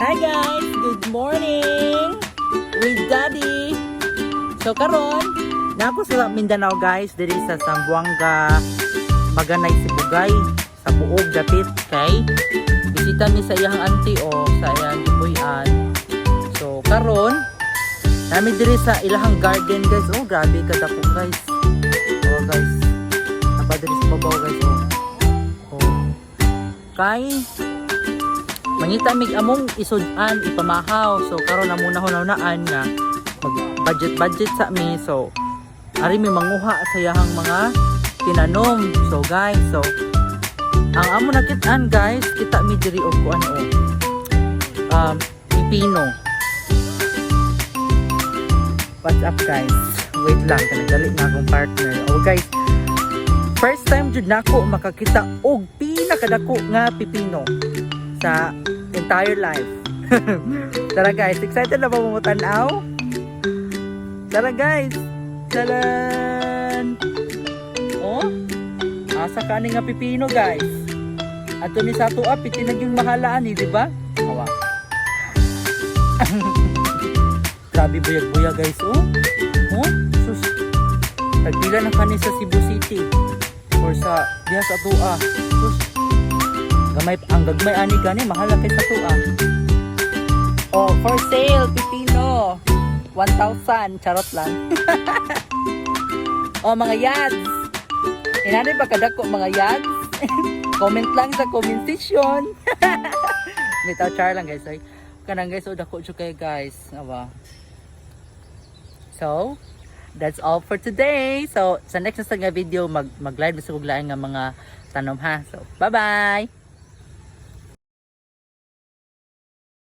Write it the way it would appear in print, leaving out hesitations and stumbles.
Hi guys, good morning with Daddy. So karon, nako sa Mindanao guys, diri sa Zamboanga, Maganay, Sibugay, sa buog dapit kay bisita ni sa iyang auntie o sa iyang gipuy-an. So karon, nami diri sa ilahang garden guys. Oh, grabe kadako guys. Oh guys, apa diri sa babaw guys. Oh. Kay mangita mig among isud-an ipamahaw. So karon na muna hunahunaan nga mag budget sa mi. So ari mi manguha sa yahang mga tinanom. So guys, so ang amo nakit-an guys, kita mi diri og kuan pipino. What's up guys? Wait lang, kanadali na akong partner. Oh guys, first time jud nako makakita og pinakadako nga pipino sa entire life. Tara guys, excited na ba mo tanaw? Tara guys. Taran. Oh, asa ka nga pipino guys. Ato ni sa tuwa pitinag yung mahalaan di ba? Awa. Grabe buyag-buyag guys. Oh, sus. Tagpila na kani sa Cebu City or sa diha sa tuwa. Sus. Gamay ang gagmay ani gani mahal kay sa tuwa. Oh, for sale pipino. 1,000 charot lang. Oh, mga yads. Inani ba kadako mga yads? Comment lang sa comment section. Bitaw char lang guys. Ay, kanang guys, o dako jud kay guys. Awa. So, that's all for today. So, sa next na video mag-live sa kuglaing nga mga tanom ha. So, bye-bye.